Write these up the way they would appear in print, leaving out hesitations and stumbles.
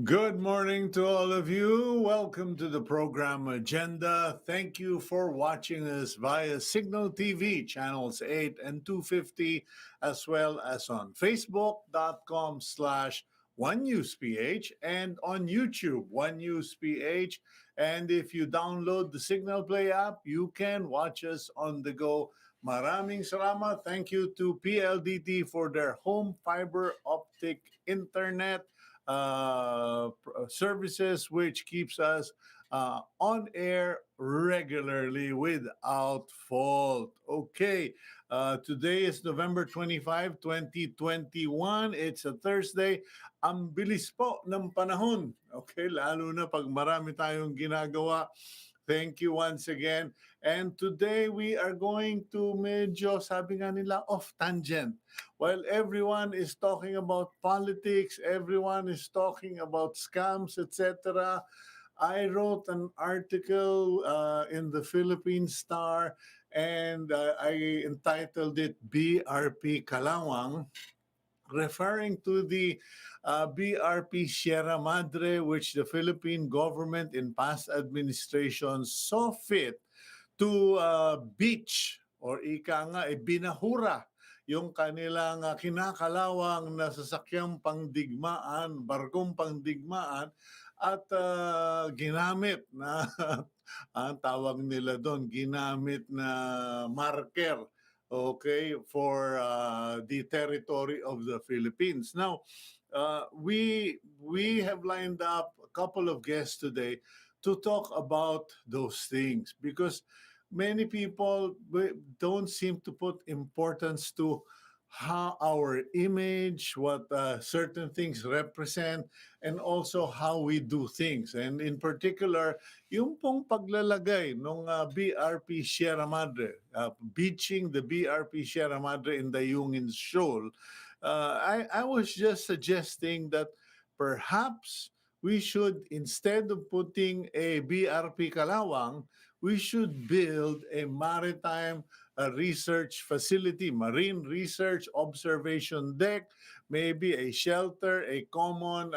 Good morning to all of you. Welcome to the program agenda. Thank you for watching us via Cignal TV channels 8 and 250, as well as on facebook.com/OneNewsPH and on YouTube, OneNewsPH. And if you download the Cignal Play app, you can watch us on the go. Maraming salamat. Thank you to PLDT for their home fiber optic internet services, which keeps us on air regularly without fault. Okay, today is November 25, 2021. It's a Thursday. Ang bilis po ng panahon. Okay, lalo na pag marami tayong ginagawa. Thank you once again. And today we are going to medyo, sabi nga nila, off tangent. While everyone is talking about politics, everyone is talking about scams, etc., I wrote an article in the Philippine Star, and I entitled it BRP Kalawang, referring to the BRP Sierra Madre, which the Philippine government in past administrations saw fit to beach, or ika nga, binahura yung kanilang kinakalawang na sasakyang pangdigmaan, barkong pangdigmaan, at ginamit na, ang tawag nila doon, ginamit na marker, okay, for the territory of the Philippines. Now, we have lined up a couple of guests today to talk about those things, because many people don't seem to put importance to how our image, what certain things represent, and also how we do things. And in particular, yung pong paglalagay ng BRP Sierra Madre, beaching the BRP Sierra Madre in the Yungin Shoal, I was just suggesting that perhaps we should, instead of putting a BRP Kalawang, we should build a maritime research facility, marine research observation deck, maybe a shelter, a common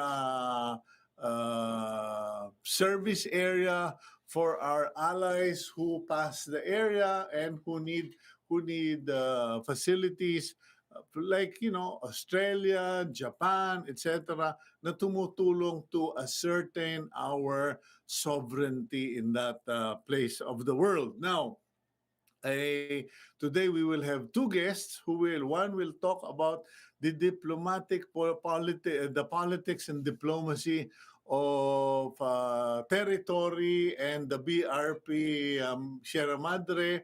service area for our allies who pass the area and who need facilities like, you know, Australia, Japan, etc., na tumutulong to ascertain our sovereignty in that place of the world. Now, today we will have two guests one will talk about the the politics and diplomacy of territory and the BRP Sierra Madre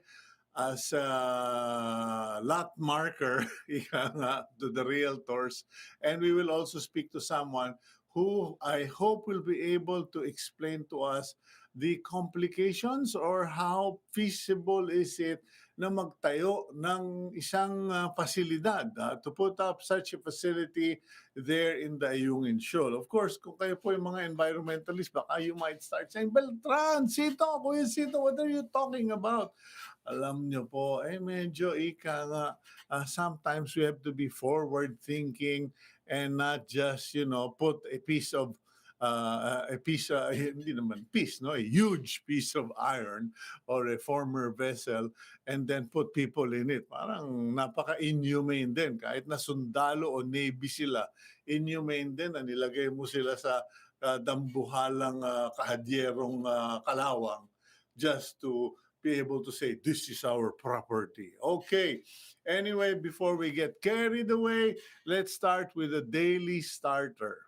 as a lot marker to the realtors. And we will also speak to someone who I hope will be able to explain to us the complications, or how feasible is it na magtayo ng isang pasilidad, to put up such a facility there in the Ayungin Shoal. Of course, kung kayo po yung mga environmentalist, baka you might start saying, Beltran, Sito, Kuya Sito, what are you talking about? Alam nyo po, medyo ika nga, sometimes we have to be forward-thinking and not just, put a piece of hindi naman piece, no, a huge piece of iron or a former vessel, and then put people in it. Parang napaka-inhumane din. Kahit na sundalo o navy sila, inhumane din na nilagay mo sila sa dambuhalang kahadyerong kalawang just to be able to say, this is our property. Okay. Anyway, before we get carried away, let's start with a daily starter.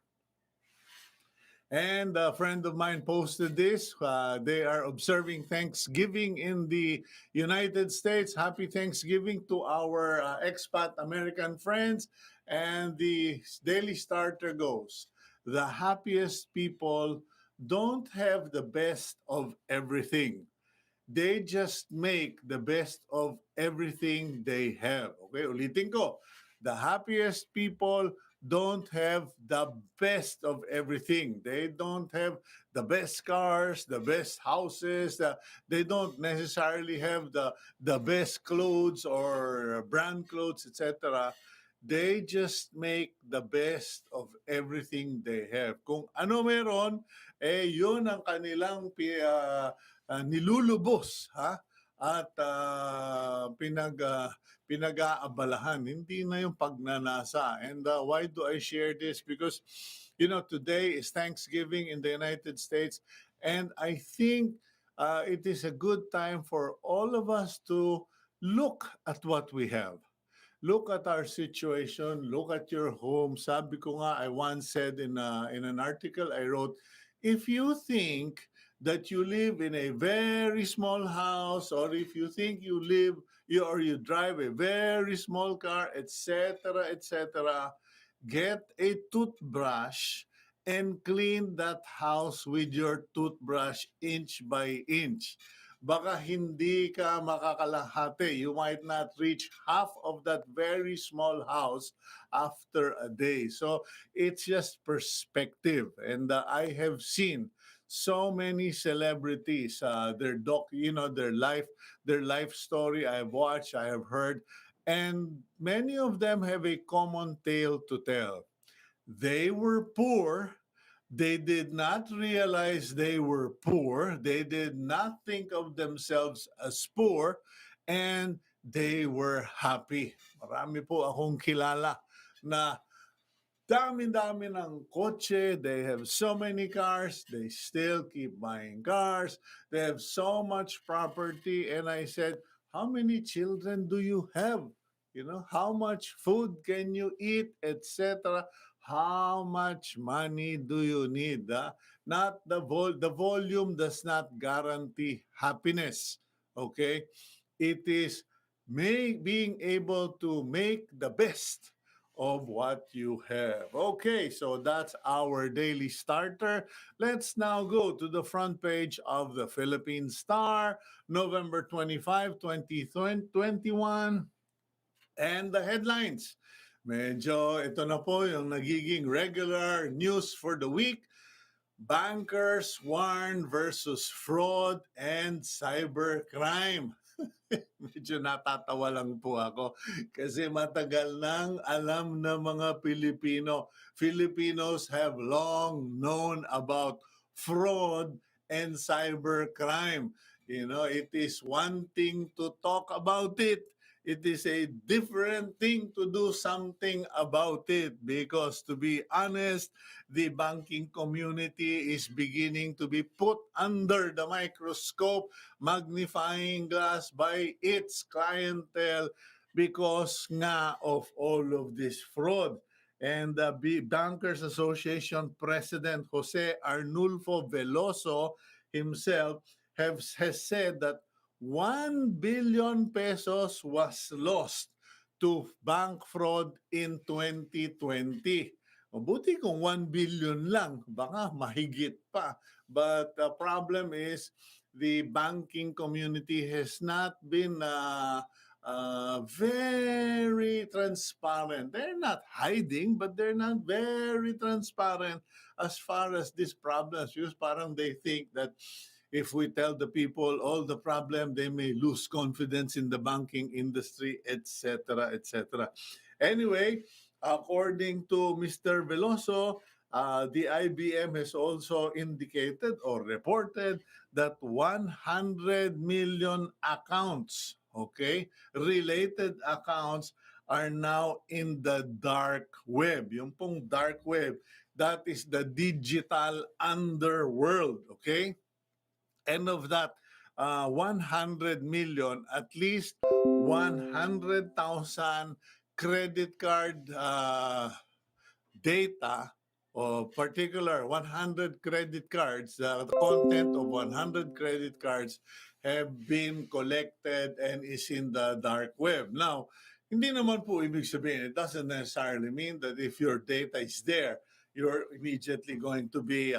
And a friend of mine posted this. They are observing Thanksgiving in the United States. Happy Thanksgiving to our expat American friends. And the daily starter goes, the happiest people don't have the best of everything. They just make the best of everything they have. Okay, ulitin ko. The happiest people don't have the best of everything. They don't have the best cars, the best houses. They don't necessarily have the best clothes or brand clothes, etc. They just make the best of everything they have. Kung ano meron, yun ang kanilang nilulubos, ha? At pinag-aabalahan. Hindi na yung pagnanasa. And why do I share this? Because, today is Thanksgiving in the United States. And I think it is a good time for all of us to look at what we have. Look at our situation, look at your home. Sabi ko nga, I once said in an article I wrote, if you think that you live in a very small house, or if you think you drive a very small car, etc., etc., get a toothbrush and clean that house with your toothbrush inch by inch. Baka hindi ka makakalahati. You might not reach half of that very small house after a day. So it's just perspective. And I have seen so many celebrities, their life story. I have watched, I have heard, and many of them have a common tale to tell. They were poor. They did not realize they were poor. They did not think of themselves as poor, and they were happy. Marami po akong kilala na dami-dami ng kotse. They have so many cars. They still keep buying cars. They have so much property. And I said, how many children do you have? How much food can you eat, etc. How much money do you need? Not the volume does not guarantee happiness. Okay? It is being able to make the best of what you have. Okay, so that's our daily starter. Let's now go to the front page of the Philippine Star, November 25, 2021, and the headlines. Medyo ito na po yung nagiging regular news for the week. Bankers warn versus fraud and cybercrime. Medyo natatawa lang po ako kasi matagal nang alam ng mga Pilipino. Filipinos have long known about fraud and cybercrime. It is one thing to talk about it. It is a different thing to do something about it because, to be honest, the banking community is beginning to be put under the microscope, magnifying glass by its clientele because nga of all of this fraud. And the Bankers Association President Jose Arnulfo Veloso himself has said that 1 billion pesos was lost to bank fraud in 2020. Mabuti kung 1 billion lang, baka mahigit pa. But the problem is the banking community has not been very transparent. They're not hiding, but they're not very transparent as far as these problems. Because parang they think that if we tell the people all the problem, they may lose confidence in the banking industry, etc., etc. Anyway, according to Mr. Veloso, the IBM has also indicated or reported that 100 million accounts, related accounts are now in the dark web. Yung pong dark web, that is the digital underworld, okay? And of that 100 million, at least 100,000 credit card data, or particular 100 credit cards, the content of 100 credit cards have been collected and is in the dark web. Now, hindi naman po ibig sabihin, it doesn't necessarily mean that if your data is there, you're immediately going to be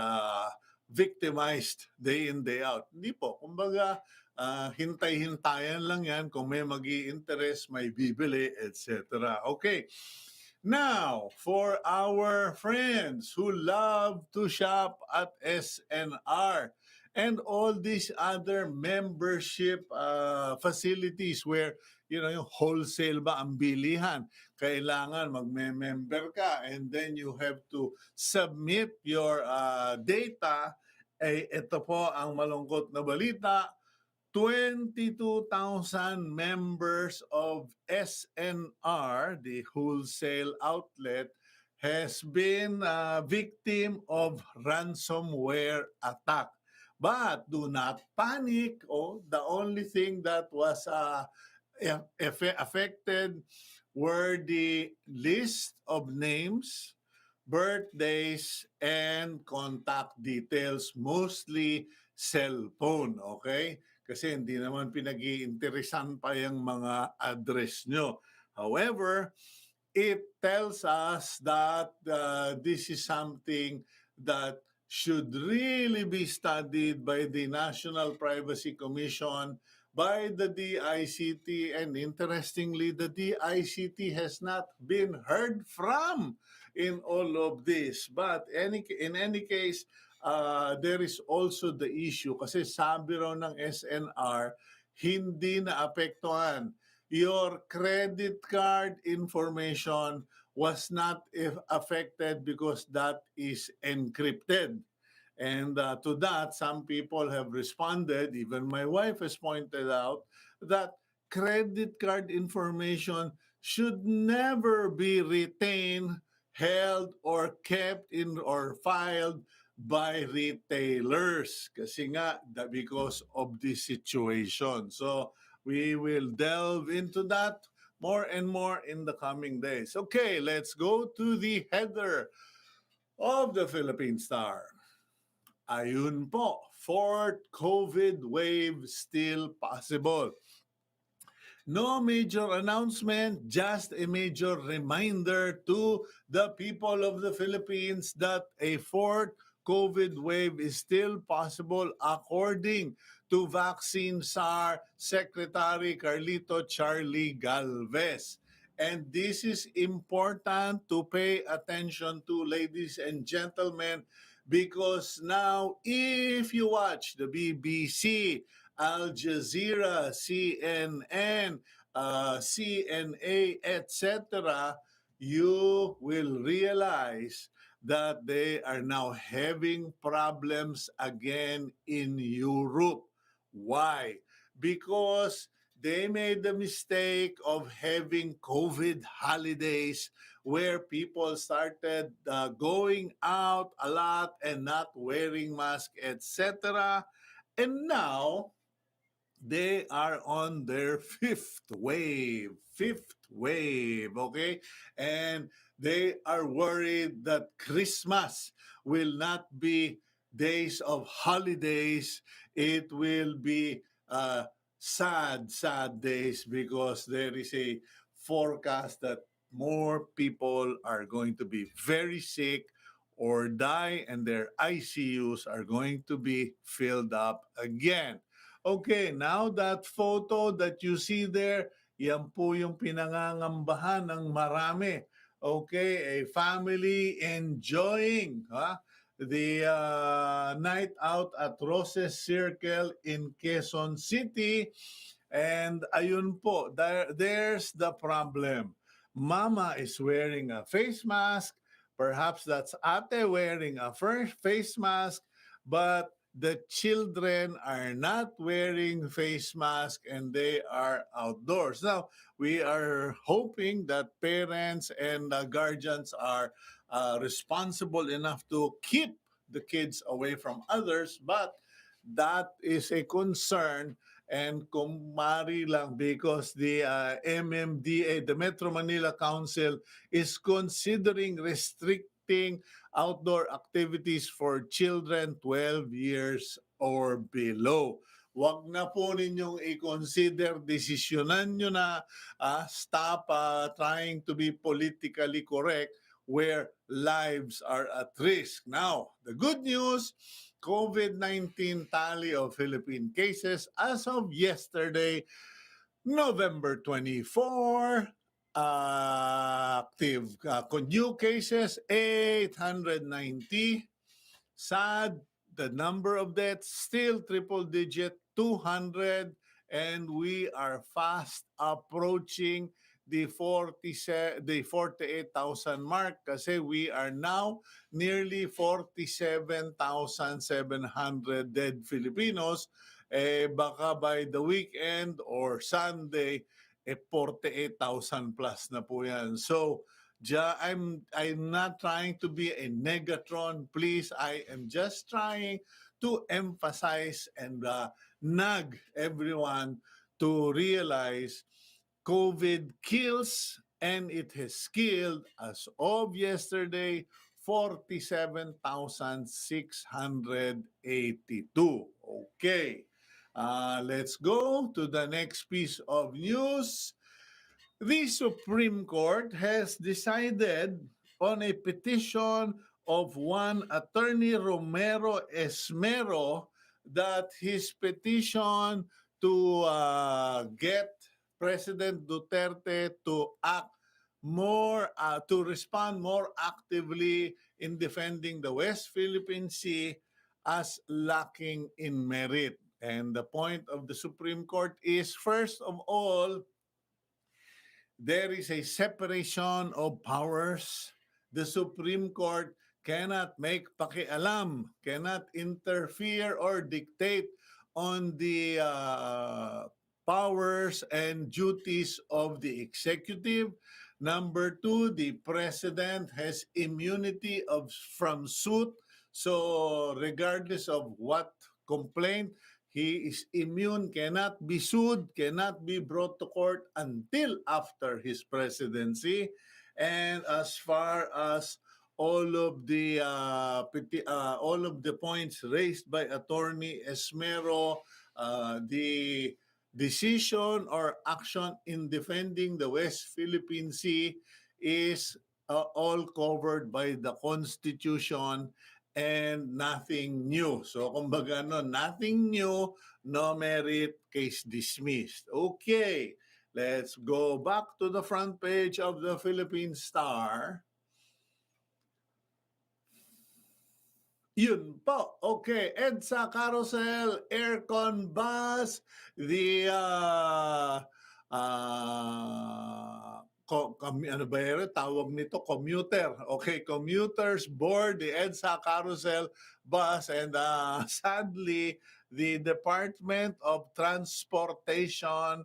victimized day in, day out. Hindi po. Kumbaga, hintay-hintayan lang yan. Kung may magi-interest, may bibili, etc. Okay. Now, for our friends who love to shop at SNR and all these other membership facilities where, yung wholesale ba ang bilihan, kailangan magme-member ka and then you have to submit your data. Ito po ang malungkot na balita. 22,000 members of SNR, the wholesale outlet, has been a victim of ransomware attack. But do not panic. The only thing that was affected were the list of names, birthdays, and contact details, mostly cellphone, okay? Kasi hindi naman pinag-iinteresan pa yung mga address nyo. However, it tells us that this is something that should really be studied by the National Privacy Commission, by the DICT, and interestingly, the DICT has not been heard from in all of this. But in any case, there is also the issue kasi sabi raw ng SNR, hindi naapektuhan. Your credit card information was not affected because that is encrypted. And to that, some people have responded, even my wife has pointed out, that credit card information should never be retained, held, or kept in or filed by retailers kasi nga because of this situation. So we will delve into that more and more in the coming days. Okay, let's go to the header of the Philippine Star. Ayun po, fourth COVID wave still possible. No major announcement, just a major reminder to the people of the Philippines that a fourth COVID wave is still possible according to Vaccine SAR Secretary Carlito Charlie Galvez. And this is important to pay attention to, ladies and gentlemen, because now if you watch the BBC, Al Jazeera, CNN, CNA, etc., you will realize that they are now having problems again in Europe. Why? Because they made the mistake of having COVID holidays where people started going out a lot and not wearing masks, etc. And now they are on their fifth wave, okay? And they are worried that Christmas will not be days of holidays. It will be sad days because there is a forecast that more people are going to be very sick or die and their ICUs are going to be filled up again. Okay, now that photo that you see there, yan po yung pinangangambahan ng marami. Okay, a family enjoying the night out at Roses Circle in Quezon City. And ayun po, there's the problem. Mama is wearing a face mask. Perhaps that's ate wearing a face mask. But the children are not wearing face masks and they are outdoors. Now, we are hoping that parents and guardians are responsible enough to keep the kids away from others, but that is a concern. And kumari lang because the MMDA, the Metro Manila Council, is considering restricting outdoor activities for children 12 years or below. Wag na po ninyong i-consider, desisyonan nyo na, stop trying to be politically correct. where lives are at risk. Now, the good news, COVID-19 tally of Philippine cases as of yesterday, November 24, active new cases 890. Sad, the number of deaths still triple digit, 200, and we are fast approaching the 48,000 mark kasi we are now nearly 47,700 dead Filipinos. Baka by the weekend or Sunday, 48,000 plus na po yan. So, I'm not trying to be a negatron. Please, I am just trying to emphasize and nag everyone to realize COVID kills, and it has killed, as of yesterday, 47,682. Okay. Let's go to the next piece of news. The Supreme Court has decided on a petition of one attorney Romero Esmero that his petition to get President Duterte to act more, to respond more actively in defending the West Philippine Sea as lacking in merit. And the point of the Supreme Court is, first of all, there is a separation of powers. The Supreme Court cannot make pakialam, cannot interfere or dictate on the powers and duties of the executive. Number two, the president has immunity from suit. So regardless of what complaint, he is immune, cannot be sued, cannot be brought to court until after his presidency. And as far as all of the points raised by Attorney Esmero, the decision or action in defending the West Philippine Sea is all covered by the Constitution and nothing new. So, kumbaga, no, nothing new, no merit, case dismissed. Okay, let's go back to the front page of the Philippine Star. Yun po. Okay, Edsa Carousel Aircon Bus, the ano ba yun? Tawag nito, commuter. Okay, commuters board the Edsa Carousel Bus, and sadly, the Department of Transportation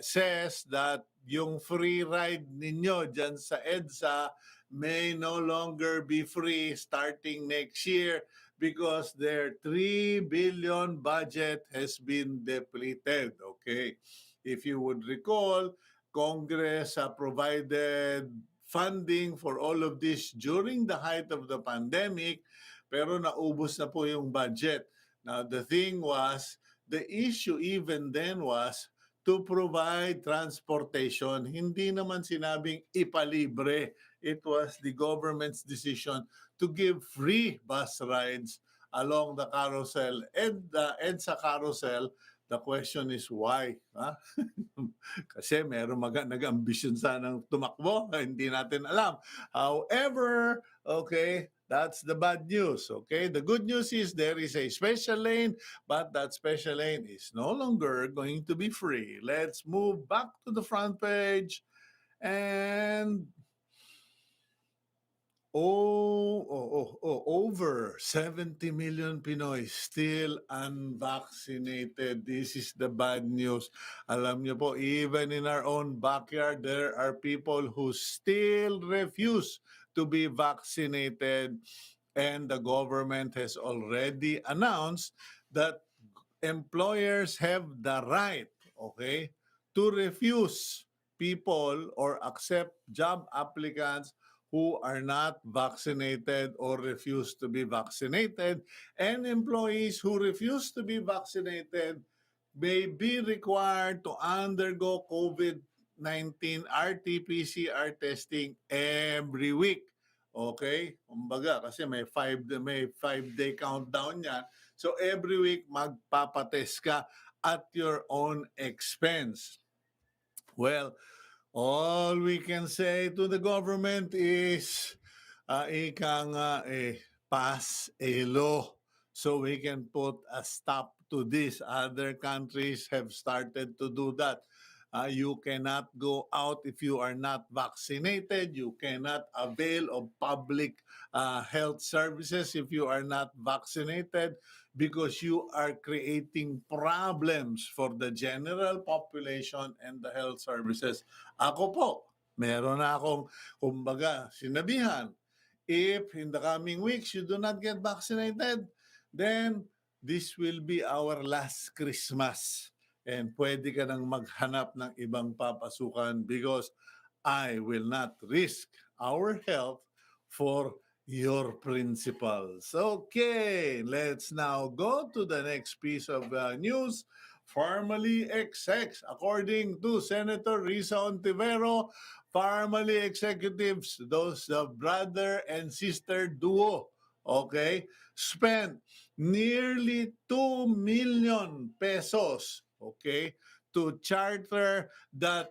says that yung free ride ninyo dyan sa EDSA may no longer be free starting next year because their 3 billion budget has been depleted. Okay, if you would recall, Congress provided funding for all of this during the height of the pandemic, pero naubos na po yung budget. Now, the thing was, the issue even then was to provide transportation. Hindi naman sinabing ipalibre. It was the government's decision to give free bus rides along the carousel. And EDSA carousel, the question is why? Huh? Kasi meron nag-ambisyon sanang tumakbo, hindi natin alam. However, okay, that's the bad news. Okay, the good news is there is a special lane, but that special lane is no longer going to be free. Let's move back to the front page. And over 70 million Pinoy still unvaccinated. This is the bad news. Alam niyo po, even in our own backyard, there are people who still refuse to be vaccinated. And the government has already announced that employers have the right, okay, to refuse people or accept job applicants who are not vaccinated or refuse to be vaccinated, and employees who refuse to be vaccinated may be required to undergo COVID COVID-19 RT-PCR testing every week. Okay? Kumbaga, kasi may 5 day countdown yan. So every week magpapatest ka at your own expense. Well, all we can say to the government is, ika nga pass a law so we can put a stop to this. Other countries have started to do that. You cannot go out if you are not vaccinated. You cannot avail of public health services if you are not vaccinated because you are creating problems for the general population and the health services. Ako po, meron na akong, kumbaga, sinabihan, if in the coming weeks you do not get vaccinated, then this will be our last Christmas. And pwede ka nang maghanap ng ibang papasukan because I will not risk our health for your principles. Okay, let's now go to the next piece of news. Formally XX, according to Senator Risa Ontivero, formally executives, those brother and sister duo, okay, spent nearly 2 million pesos, okay, to charter that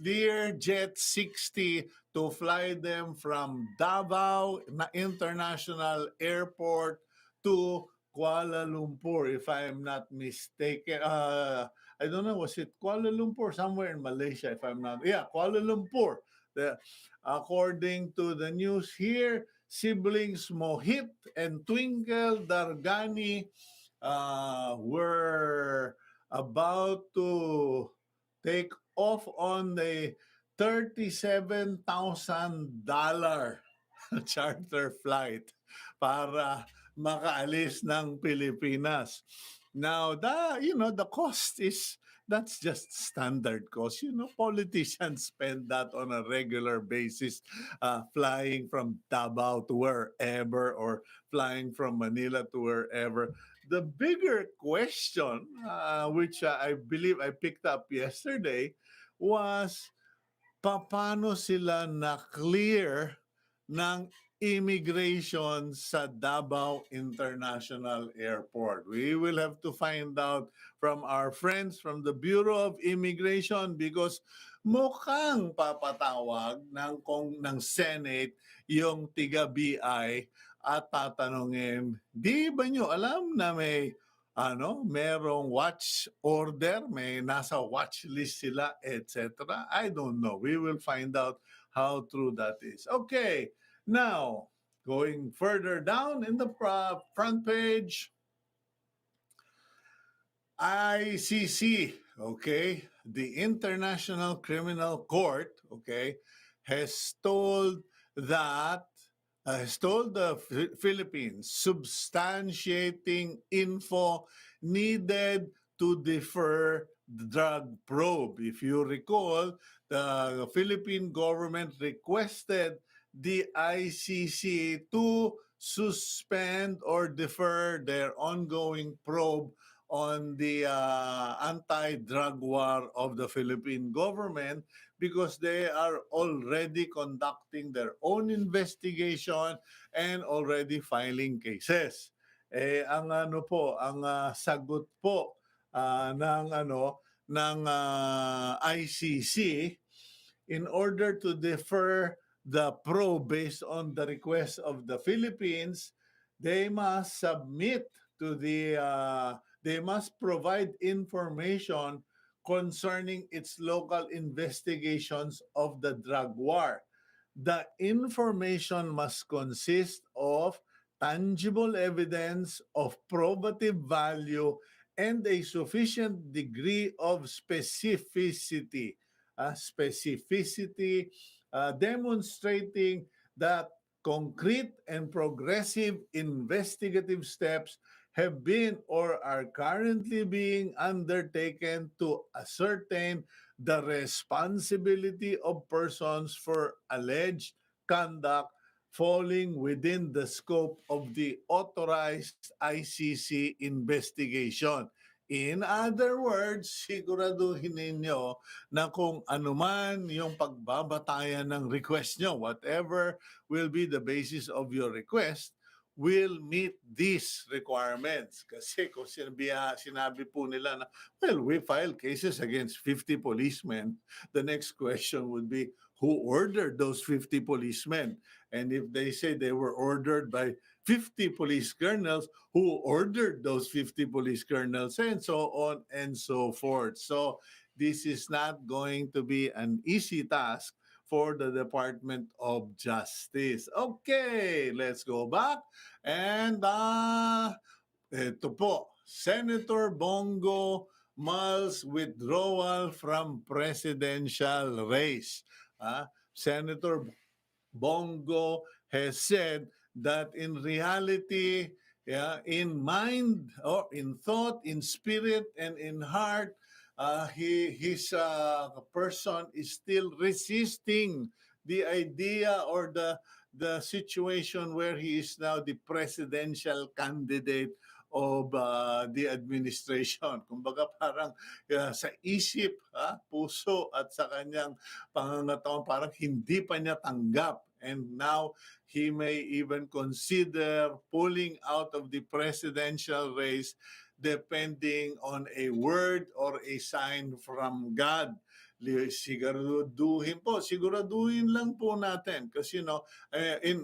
Learjet 60 to fly them from Davao International Airport to Kuala Lumpur, if I am not mistaken. I don't know, was it Kuala Lumpur? Somewhere in Malaysia, if I'm not. Yeah, Kuala Lumpur. According to the news here, siblings Mohit and Twinkle Dargani were about to take off on the $37,000 charter flight para makaalis ng Pilipinas. Now, the cost is, that's just standard cost. Politicians spend that on a regular basis, flying from Davao to wherever or flying from Manila to wherever. The bigger question, which I believe I picked up yesterday, was paano sila na-clear ng immigration sa Davao International Airport. We will have to find out from our friends from the Bureau of Immigration because mukhang papatawag ng Senate yung tiga-BI at tatanungin, di ba nyo alam na merong watch order, may nasa watch list sila, etc. I don't know. We will find out how true that is. Okay, now, going further down in the front page, ICC, okay, the International Criminal Court, okay, has told the Philippines substantiating info needed to defer the drug probe. If you recall, the Philippine government requested the ICC to suspend or defer their ongoing probe on the anti-drug war of the Philippine government because they are already conducting their own investigation and already filing cases. Ang sagot po ng ICC, in order to defer the probe based on the request of the Philippines, they must submit to they must provide information concerning its local investigations of the drug war. The information must consist of tangible evidence of probative value and a sufficient degree of specificity. Demonstrating that concrete and progressive investigative steps have been or are currently being undertaken to ascertain the responsibility of persons for alleged conduct falling within the scope of the authorized ICC investigation. In other words, siguraduhin ninyo na kung anuman yung pagbabatayan ng request nyo, whatever will be the basis of your request, will meet these requirements. Kasi kung sinabi po nila na, well, we filed cases against 50 policemen, the next question would be, who ordered those 50 policemen? And if they say they were ordered by 50 police colonels, who ordered those 50 police colonels, and so on and so forth. So this is not going to be an easy task for the Department of Justice. Okay, let's go back. And ito po, Senator Bongo Mal's withdrawal from presidential race. Senator Bongo has said that in reality, in mind or in thought, in spirit, and in heart, his person is still resisting the idea or the situation where he is now the presidential candidate of the administration. Kumbaga parang sa isip, puso at sa kanyang pangangatawan parang hindi pa niya tanggap. And now he may even consider pulling out of the presidential race depending on a word or a sign from God. Siguraduhin lang po natin. Because,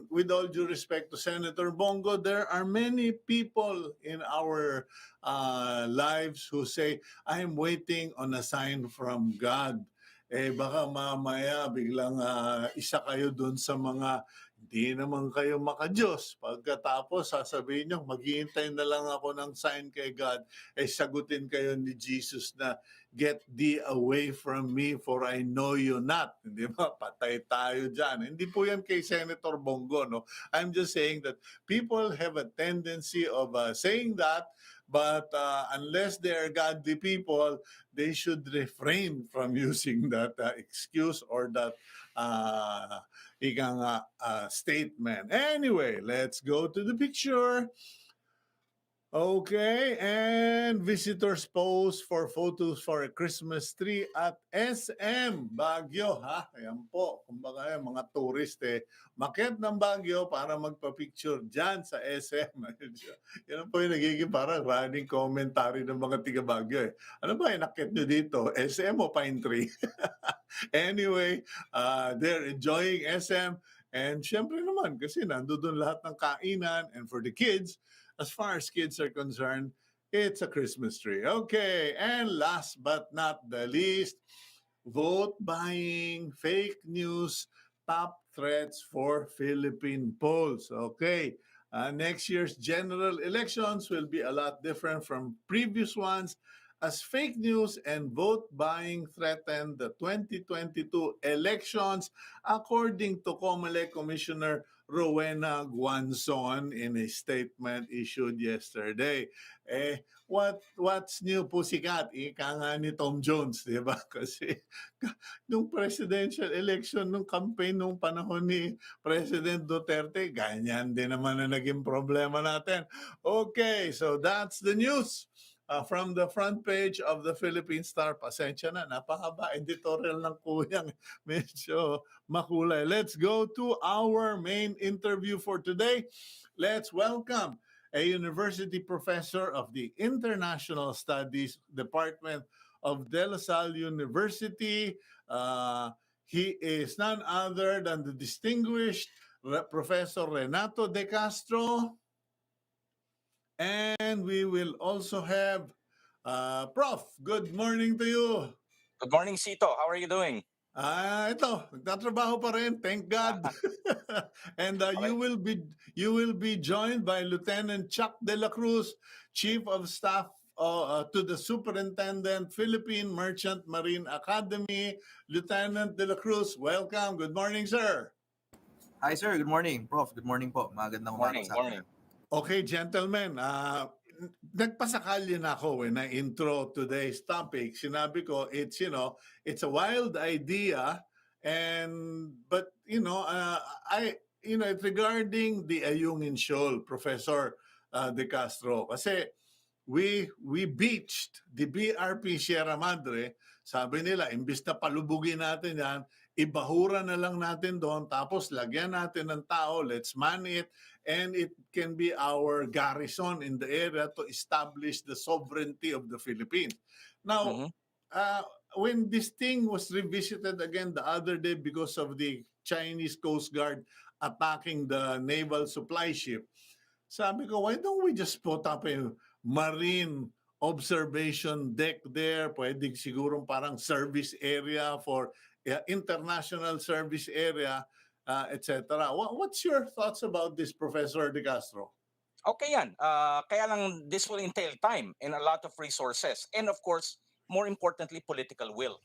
with all due respect to Senator Bongo, there are many people in our lives who say, I'm waiting on a sign from God. Baka mamaya biglang isa kayo dun sa mga hindi naman kayo makadiyos. Pagkatapos sasabihin nyo, maghihintay na lang ako ng sign kay God, sagutin kayo ni Jesus na, get thee away from me for I know you not. Hindi ba? Patay tayo dyan. Hindi po yan kay Senator Bongo, no? I'm just saying that people have a tendency of saying that, but unless they are godly people, they should refrain from using that excuse or that statement. Anyway, let's go to the picture. Okay, and visitors pose for photos for a Christmas tree at SM Baguio. Ayan po, kumbaga mga tourist maket ng Baguio para magpa-picture dyan sa SM. Yan po yung nagiging parang running commentary ng mga tiga Baguio. Ano ba yung nakit nyo dito? SM o Pine Tree? Anyway, they're enjoying SM. And syempre naman, kasi nandoon lahat ng kainan. And for the kids, as far as kids are concerned, it's a Christmas tree. Okay, and last but not the least, vote buying, fake news, top threats for Philippine polls. Okay, next year's general elections will be a lot different from previous ones as fake news and vote buying threaten the 2022 elections, according to COMELEC Commissioner Rowena Guanzon in a statement issued yesterday. What's new, Pussycat? Ika nga ni Tom Jones, di ba? Kasi nung presidential election, nung campaign, nung panahon ni President Duterte, ganyan din naman na naging problema natin. Okay, so that's the news. From the front page of the Philippine Star. Pasensya na, napakaba editorial ng kuyang. Medyo makulay. Let's go to our main interview for today. Let's welcome a university professor of the International Studies Department of De La Salle University. He is none other than the distinguished Professor Renato De Castro. And we will also have Prof. Good morning to you. Good morning, Sito. How are you doing? Ito, nagtatrabaho pa rin, thank God. And Okay. you will be joined by Lieutenant Chuck De La Cruz, Chief of Staff to the Superintendent, Philippine Merchant Marine Academy. Lieutenant De La Cruz, welcome. Good morning, sir. Hi, sir. Good morning. Prof, good morning po. Magandang umaga sa atin. Okay, gentlemen, nagpasakali na ako when I intro today's topic. Sinabi ko, it's a wild idea, but it's regarding the Ayungin Shoal, Professor De Castro. Kasi we beached the BRP Sierra Madre. Sabi nila, imbis na palubugin natin yan, ibahura na lang natin doon, tapos lagyan natin ng tao, let's man it, and it can be our garrison in the area to establish the sovereignty of the Philippines. Now, Mhm. uh, when this thing was revisited again the other day because of the Chinese Coast Guard attacking the naval supply ship, sabi ko, why don't we just put up a marine observation deck there? Pwedeng sigurong parang service area for international service area, etc. What's your thoughts about this, Professor De Castro? Okay yan. Kaya lang this will entail time and a lot of resources. And of course, more importantly, political will.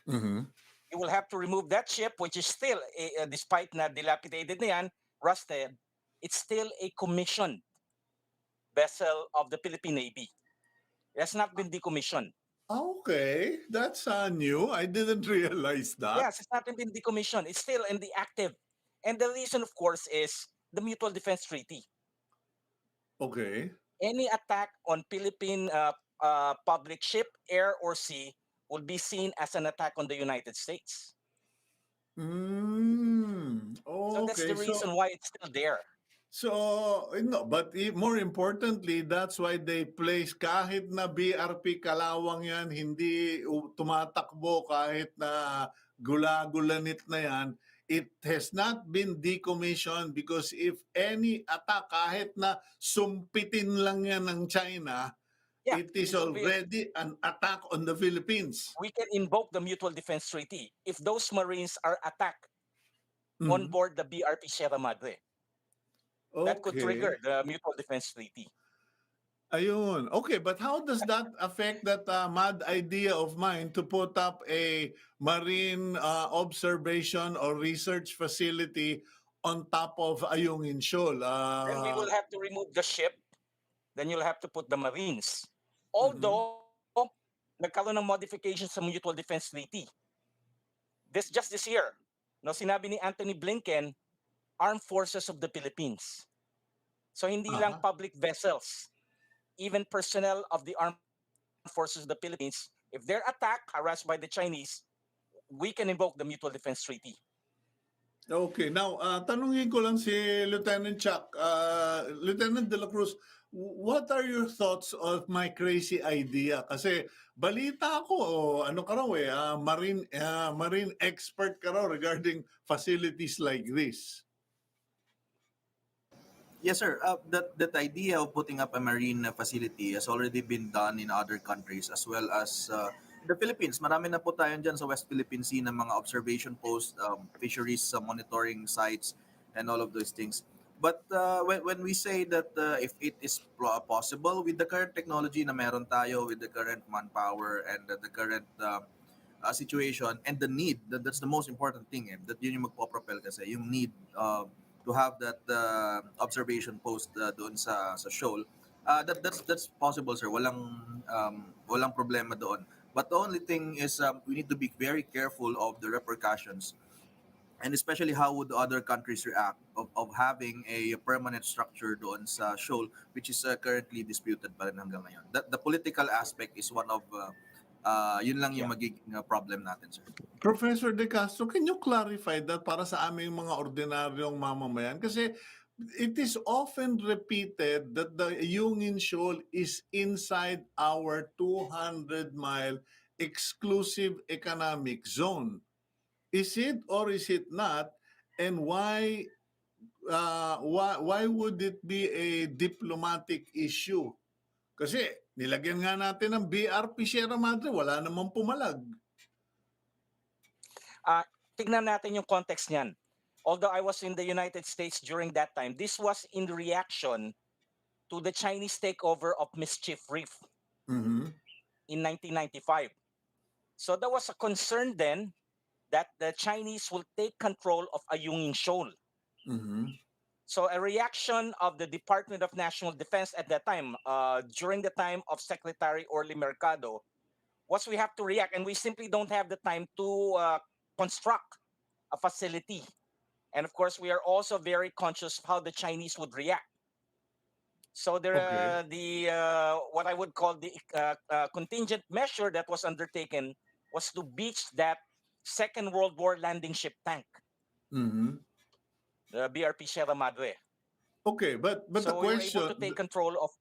Mm-hmm. You will have to remove that ship, which is still, despite na dilapidated na yan, rusted, it's still a commissioned vessel of the Philippine Navy. It has not been decommissioned. Okay, that's new. I didn't realize that. Yes, it's not been decommissioned. It's still in the active. And the reason, of course, is the Mutual Defense Treaty. Okay. Any attack on Philippine public ship, air, or sea will be seen as an attack on the United States. So that's Okay, the reason why it's still there. so, no, but more importantly, that's why they place kahit na BRP Kalawang yan, hindi tumatakbo kahit na gula-gulanit na yan, it has not been decommissioned because if any attack, kahit na sumpitin lang yan ng China, Yeah, it is it will be- already an attack on the Philippines. We can invoke the Mutual Defense Treaty if those Marines are attacked on Mhm. board the BRP Sierra Madre. That could trigger the Mutual Defense Treaty. Ayun. Okay, but how does that affect that mad idea of mine to put up a marine observation or research facility on top of Ayungin Shoal? Then we will have to remove the ship. Then you'll have to put the Marines. Mm-hmm. Although, nagkaroon ng modification sa Mutual Defense Treaty. Just this year, no, sinabi ni Anthony Blinken, Armed Forces of the Philippines. So hindi lang public vessels, even personnel of the Armed Forces of the Philippines, if they're attacked, harassed by the Chinese, we can invoke the Mutual Defense Treaty. Okay, now tanungin ko lang si Lieutenant Chuck, Lieutenant De La Cruz, what are your thoughts of my crazy idea? Kasi balita ko, ano ka raw marine expert ka raw regarding facilities like this. Yes, sir. That idea of putting up a marine facility has already been done in other countries as well as the Philippines. Marami na po tayo dyan sa West Philippine Sea ng mga observation posts, fisheries monitoring sites, and all of those things. But when we say that if it is possible with the current technology na meron tayo, with the current manpower and the current situation and the need, that's the most important thing. That yun yung magpo-propel kasi, yung need to have that observation post doon sa shoal. That's possible, sir. Walang problema doon. But the only thing is we need to be very careful of the repercussions, and especially how would other countries react of having a permanent structure doon sa shoal, which is currently disputed pa rin hanggang ngayon. The political aspect is one of yun lang yung magiging problem natin, sir. Professor De Castro, can you clarify that para sa aming mga ordinaryong mamamayan? Kasi it is often repeated that the Yungin Shoal is inside our 200-mile exclusive economic zone. Is it or is it not? And why would it be a diplomatic issue? Kasi nilagyan nga natin ng BRP Sierra Madre, wala namang pumalag. Tignan natin yung context niyan. Although I was in the United States during that time, this was in reaction to the Chinese takeover of Mischief Reef in 1995. So there was a concern then that the Chinese will take control of Ayungin Shoal. So a reaction of the Department of National Defense at that time, during the time of Secretary Orly Mercado, was we have to react, and we simply don't have the time to construct a facility. And of course, we are also very conscious of how the Chinese would react. So Okay. the what I would call the contingent measure that was undertaken was to beach that Second World War landing ship tank, Mm-hmm. the BRP Sierra Madre. Okay, but the So we were able question, to take control of.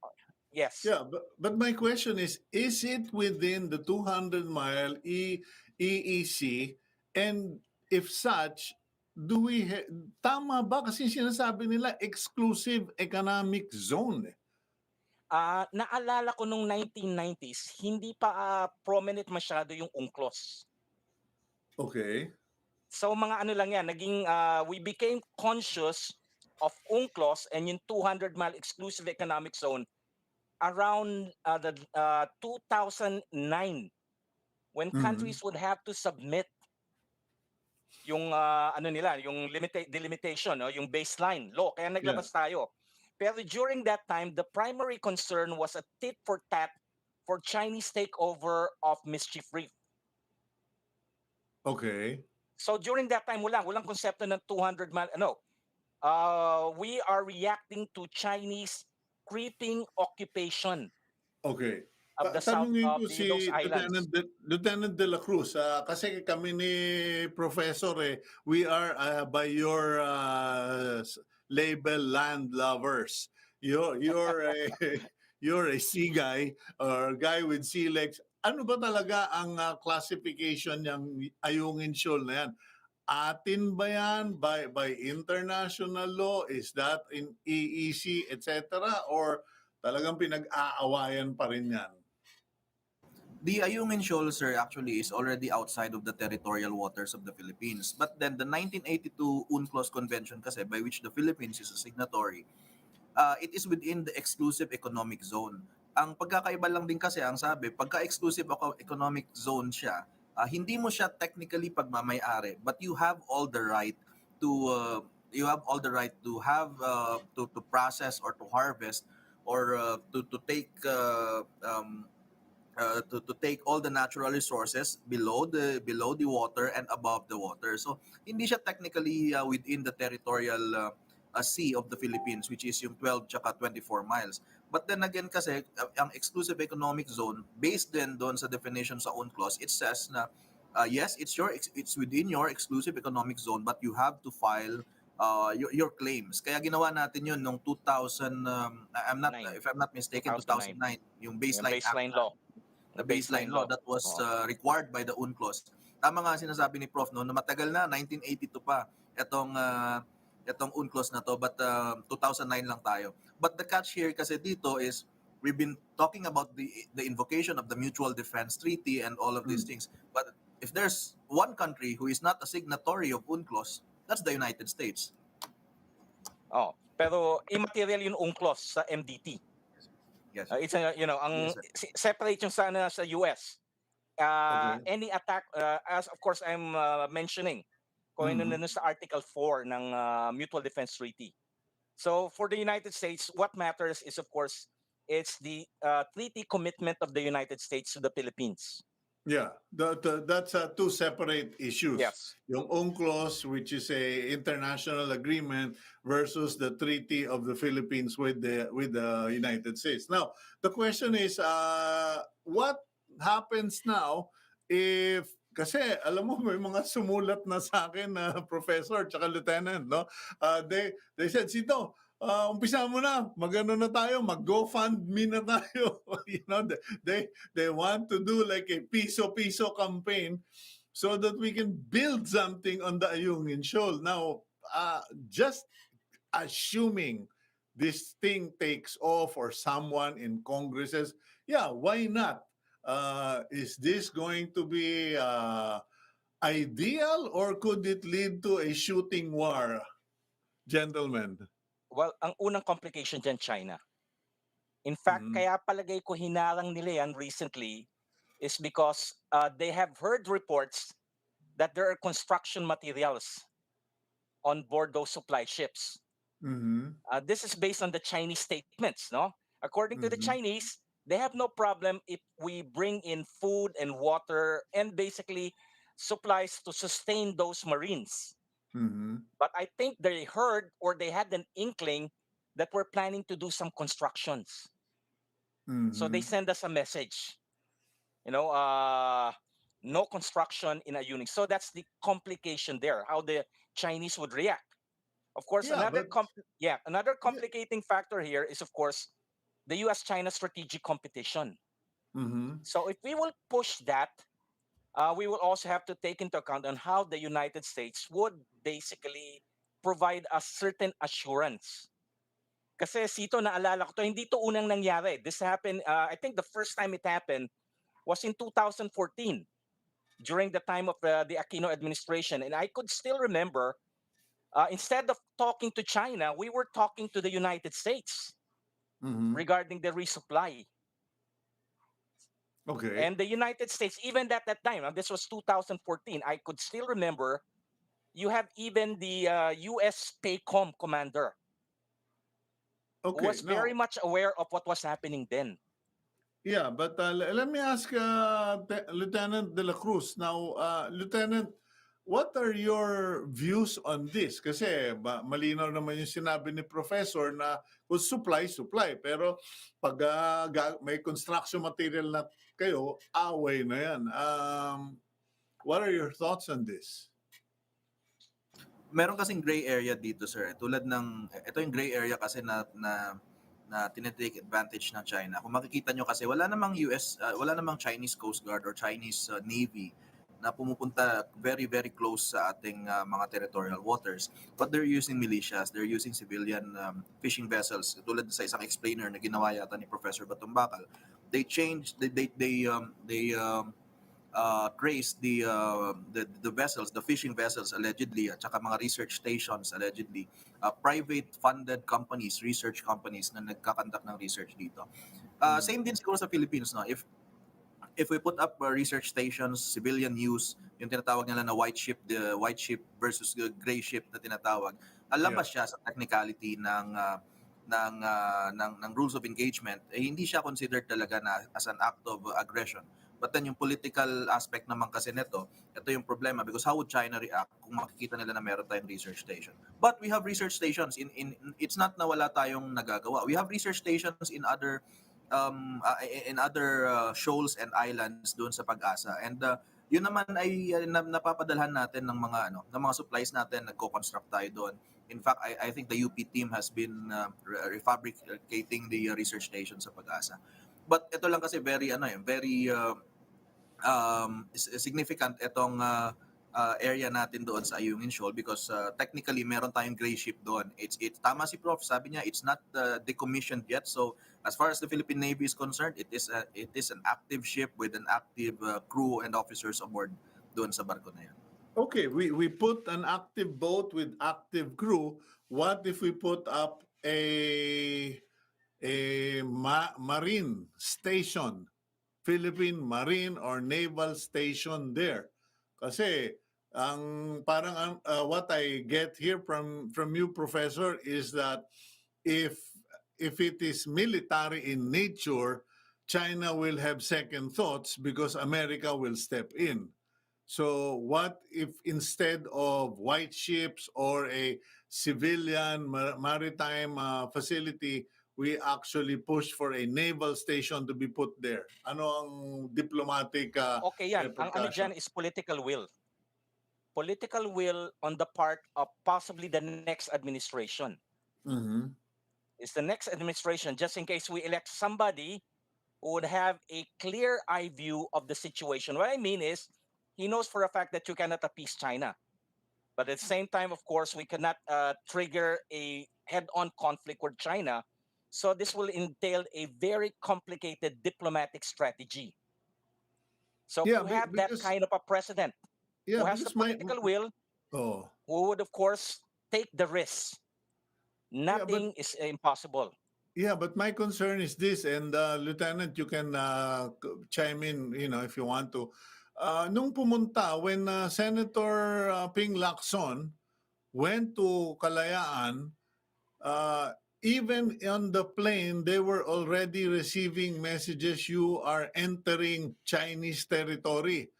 Yes. yeah, but my question is it within the 200-mile EEC? And if such, do we, tama ba? Kasi sinasabi nila exclusive economic zone. Naalala ko nung 1990s, hindi pa prominent masyado yung UNCLOS. Okay. So mga ano lang yan, we became conscious of UNCLOS and yung 200-mile exclusive economic zone around the 2009, when Mm-hmm. countries would have to submit yung ano nila, yung delimitation, no, yung baseline law. Kaya Yeah. naglabas tayo. Pero during that time, the primary concern was a tit for tat for Chinese takeover of Mischief Reef. Okay. So during that time, walang konsepto ng 200 mile, ano, we are reacting to Chinese creeping occupation Okay. of the south Tanungin of ko those si islands. Lieutenant De La Cruz, kasi kami ni Professor, we are by your label land lovers. You're a, you're a sea guy or guy with sea legs. Ano ba talaga ang classification ng Ayungin Shoal na yan? Atin ba yan by international law? Is that in EEC, etc.? Or talagang pinag-aawayan pa rin yan? The Ayungin Shoal, sir, actually is already outside of the territorial waters of the Philippines. But then the 1982 UNCLOS Convention kasi, by which the Philippines is a signatory, it is within the exclusive economic zone. Ang pagkakaiba lang din kasi, ang sabi, pagka-exclusive economic zone siya, hindi mo siya technically pagmamay-ari, but you have all the right to have to process or to harvest or to take to take all the natural resources below the water and above the water. So hindi siya technically within the territorial sea of the Philippines, which is yung 12 tsaka 24 miles. But then again kasi ang exclusive economic zone, based din doon sa definition sa UNCLOS, it says na yes, it's within your exclusive economic zone, but you have to file your claims. Kaya ginawa natin yun nung 2000, Nine, if I'm not mistaken, 2009. 2009, yung Yung baseline act, baseline law. the baseline law that was Oo. required by the UNCLOS. Tama nga sinasabi ni Prof, no, na matagal na, 1982 pa itong UNCLOS na to, but 2009 lang tayo. But the catch here kasi dito is we've been talking about the invocation of the Mutual Defense Treaty and all of these things. But if there's one country who is not a signatory of UNCLOS, that's the United States. Oh, pero immaterial yung UNCLOS sa MDT. Yes. It's ang Yes, sir. separate yung sana sa US. Okay. Any attack, as of course I'm mentioning, kung ano na sa Article 4 ng Mutual Defense Treaty. So for the United States, what matters is of course it's the treaty commitment of the United States to the Philippines. Yeah, that's two separate issues. Yes. Yung UNCLOS, which is a international agreement, versus the Treaty of the Philippines with the United States. Now, the question is, what happens now if, kasi alam mo may mga sumulat na sa akin na professor tsaka lieutenant, no? They said, Sito, umpisa mo na, magano na tayo, mag-GoFundMe na tayo. They want to do like a piso-piso campaign so that we can build something on the Ayungin Shoal. Now, just assuming this thing takes off or someone in Congress says, yeah, why not? Is this going to be ideal or could it lead to a shooting war? Gentlemen. Well, ang unang complication dyan, China. In fact, kaya palagay ko hinarang nila yan recently is because they have heard reports that there are construction materials on board those supply ships. This is based on the Chinese statements, no? According to the Chinese, they have no problem if we bring in food and water and basically supplies to sustain those marines. But I think they heard or they had an inkling that we're planning to do some constructions. So they Mhm. send us a message, you know, no construction in a unit. So that's the complication there, how the Chinese would react. Of course, Yeah, another but another yeah. complicating factor here is, of course, the U.S.-China strategic competition. Mhm. So if we will push that, we will also have to take into account on how the United States would basically provide a certain assurance. Kasi Sito, naalala ko to, hindi to unang nangyari. This happened, I think the first time it happened was in 2014 during the time of the Aquino administration. And I could still remember, instead of talking to China, we were talking to the United States Mhm. regarding the resupply. Okay. And the United States, even at that time, and this was 2014, I could still remember, you have even the US PACOM commander who Okay. was very Now, much aware of what was happening then. yeah, but let me ask Lieutenant De La Cruz. Now, Lieutenant, what are your views on this? Kasi malinaw naman yung sinabi ni Professor na kung supply, supply. Pero pag may construction material na kayo, away na yan. What are your thoughts on this? Meron kasing gray area dito, sir. Tulad ng ito yung gray area kasi na tinetake advantage ng China. Kung makikita nyo kasi wala namang Chinese Coast Guard or Chinese Navy na pumupunta very very close sa ating mga territorial waters, but they're using militias, they're using civilian fishing vessels. Tulad sa isang explainer na ginawa yata ni Professor Batumbakal, they changed traced the vessels, the fishing vessels allegedly, at saka mga research stations allegedly, private funded companies, research companies na nagkakandak ng research dito. Same din siguro sa Philippines, no? If we put up research stations, civilian use, yung tinatawag nila na the white ship versus the gray ship na tinatawag, Yeah. labas siya sa technicality ng rules of engagement, hindi siya considered talaga na as an act of aggression. But then yung political aspect naman kasi nito, ito yung problema, because how would China react kung makikita nila na meron tayong research station? But we have research stations in it's not na wala tayong nagagawa. We have research stations in other shoals and islands doon sa Pag-asa. And yun naman ay napapadalhan natin ng ng mga supplies natin, nagko-construct tayo doon. In fact, I think the UP team has been refabricating the research station sa Pag-asa. But ito lang kasi very significant itong area natin doon sa Ayungin Shoal, because technically meron tayong gray ship doon. It's tama si Prof, sabi niya it's not decommissioned yet. So as far as the Philippine Navy is concerned, it is an active ship with an active crew and officers aboard doon sa barko na yan. Okay, we put an active boat with active crew. What if we put up a marine station, Philippine Marine or Naval Station there? Kasi what I get here from you, Professor, is that if it is military in nature, China will have second thoughts because America will step in. So what if instead of white ships or a civilian maritime facility, we actually push for a naval station to be put there? Ano ang diplomatic Okay yan, ang ano repercussion? dyan is political will. Political will on the part of possibly the next administration. Mhm. Is the next administration, just in case we elect somebody who would have a clear eye view of the situation. What I mean is, he knows for a fact that you cannot appease China. But at the same time, of course, we cannot trigger a head-on conflict with China. So this will entail a very complicated diplomatic strategy. So if Yeah, you have that because kind of a president yeah, who has the because my political will, oh who would, of course, take the risk, yeah, but nothing is impossible. yeah, but my concern is this, and Lieutenant, you can chime in, if you want to. Nung pumunta, when Senator Ping Lacson went to Kalayaan, uh, even on the plane, they were already receiving messages, you are entering Chinese territory.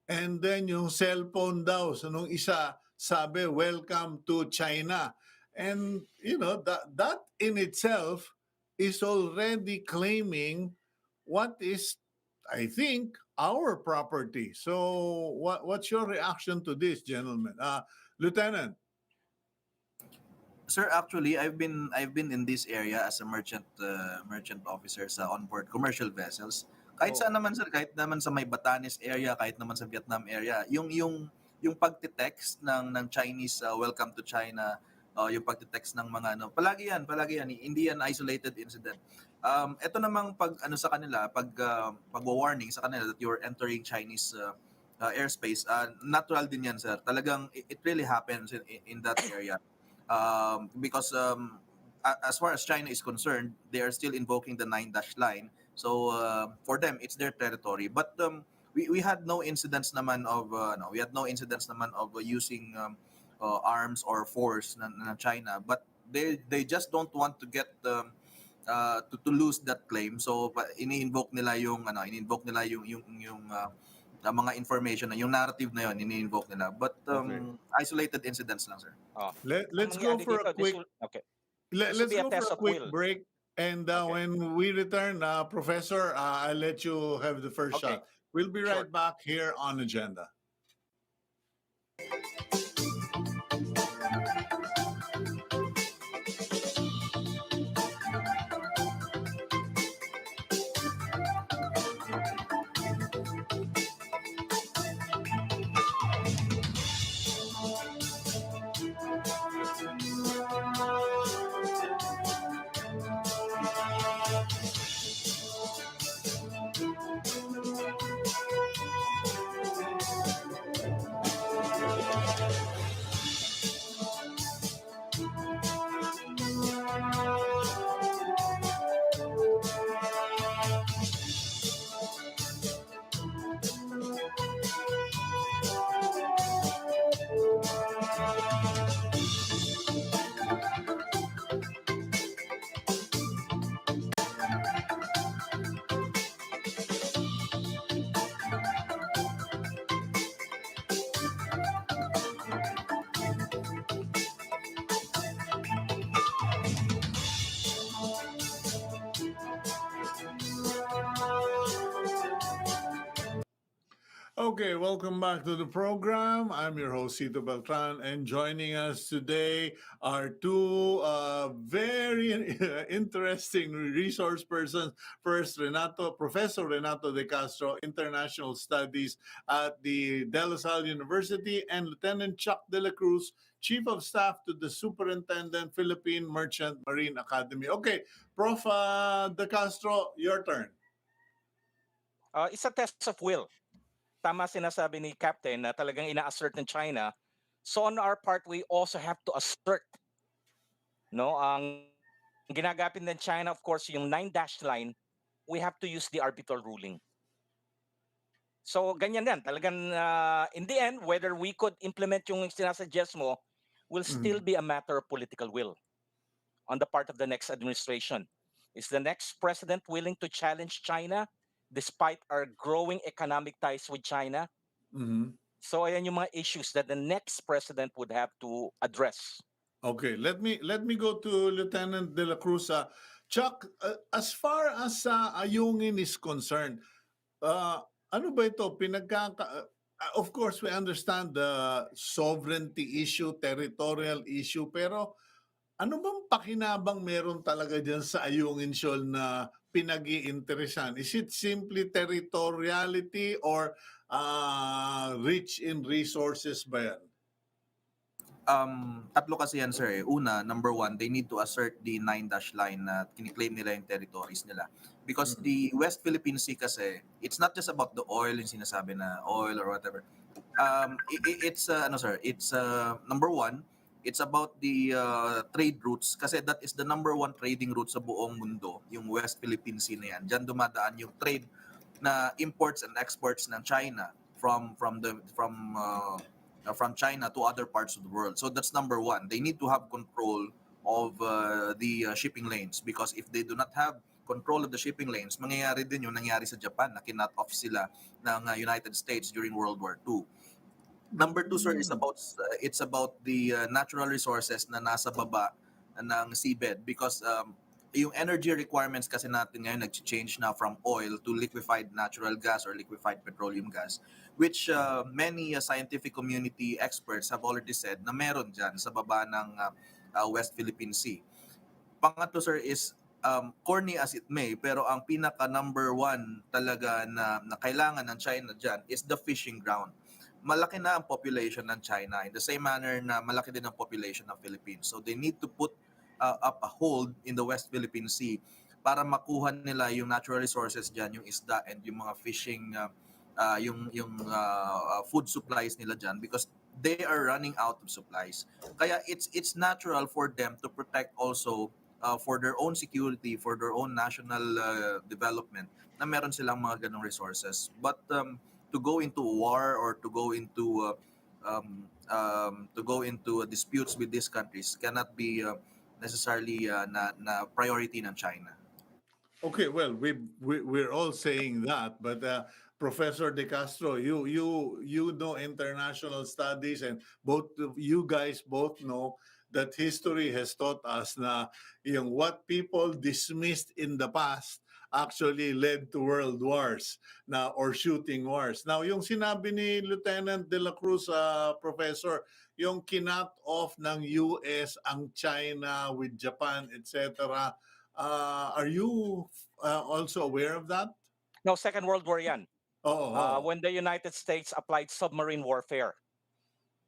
And then yung cellphone daw, so nung isa, sabi, welcome to China. And that in itself is already claiming what is, I think, our property. So what's your reaction to this, gentlemen? Lieutenant. Sir, actually, I've been in this area as a merchant officer sa onboard commercial vessels. Kahit Oh. saan naman sir, kahit naman sa may Batanes area, kahit naman sa Vietnam area, yung pagte-text ng Chinese welcome to China, yung pagte-text ng mga ano, palagi yan, hindi yan isolated incident. Ito namang pag ano sa kanila, pag-warning sa kanila that you're entering Chinese airspace, natural din yan sir. Talagang it really happens in that area. Because as far as China is concerned, they are still invoking the nine dash line. So for them, it's their territory. But we had no incidents naman of no, we had no incidents naman of using arms or force na China. But they just don't want to get to lose that claim. So ini-invoke nila mga information na yung narrative na yon ini-invoke nila. But Okay. isolated incidents lang sir. Oh. Let's Ang go mangyari for a dito, quick okay. let's be a go for test a of quick will. break. And Okay. when we return, Professor, I'll let you have the first Okay. shot. We'll be Sure. right back here on Agenda. Okay, welcome back to the program. I'm your host, Cito Beltran, and joining us today are two very interesting resource persons. First, Professor Renato De Castro, International Studies at the De La Salle University, and Lieutenant Chuck De La Cruz, Chief of Staff to the Superintendent, Philippine Merchant Marine Academy. Okay, Prof. De Castro, your turn. It's a test of will. Tama sinasabi ni Captain na talagang ina-assert ng China. So on our part, we also have to assert. No, ang ginagapin ng China, of course, yung 9-dash line, we have to use the arbitral ruling. So ganyan yan. Talagang in the end, whether we could implement yung sinasuggest mo will still be a matter of political will on the part of the next administration. Is the next president willing to challenge China despite our growing economic ties with China? Mm-hmm. So ayan yung mga issues that the next president would have to address. Okay, let me go to Lieutenant De La Cruz. Chuck, as far as Ayungin is concerned, ano ba ito? Of course, we understand the sovereignty issue, territorial issue, pero ano bang pakinabang meron talaga dyan sa Ayungin Shoal na pinag-iinteresan? Is it simply territoriality or rich in resources ba yan? Tatlo kasi yan sir. Una, number one, they need to assert the 9-dash line na kiniklaim nila yung territories nila. Because the West Philippine Sea kasi, it's not just about the oil, yung sinasabi na oil or whatever. It's number one, it's about the trade routes kasi that is the number one trading route sa buong mundo, yung West Philippine Sea na yan. Diyan dumadaan yung trade na imports and exports ng China from China to other parts of the world. So that's number one. They need to have control of the shipping lanes because if they do not have control of the shipping lanes, mangyayari din yung nangyari sa Japan na kinut off sila ng United States during World War II. Number two, sir, is Mm. about it's about the natural resources na nasa baba ng seabed because yung energy requirements kasi natin ngayon nag-change na from oil to liquefied natural gas or liquefied petroleum gas, which many scientific community experts have already said na meron dyan sa baba ng West Philippine Sea. Pangatlo, sir, is corny as it may, pero ang pinaka number one talaga na kailangan ng China dyan is the fishing ground. Malaki na ang population ng China in the same manner na malaki din ang population ng Philippines. So they need to put up a hold in the West Philippine Sea para makuha nila yung natural resources dyan, yung isda and yung mga fishing, food supplies nila dyan because they are running out of supplies. Kaya it's natural for them to protect also for their own security, for their own national development na meron silang mga ganong resources. But to go into war or to go into disputes with these countries cannot be necessarily na priority ng China. Okay, well, we're all saying that, but Professor De Castro, you know international studies, and both of you guys both know that history has taught us na yung what people dismissed in the past actually led to world wars na or shooting wars. Now, yung sinabi ni Lieutenant De La Cruz, Professor, yung kinat off ng US ang China with Japan, etc. Are you also aware of that? No, Second World War yan. Oh, oh. When the United States applied submarine warfare.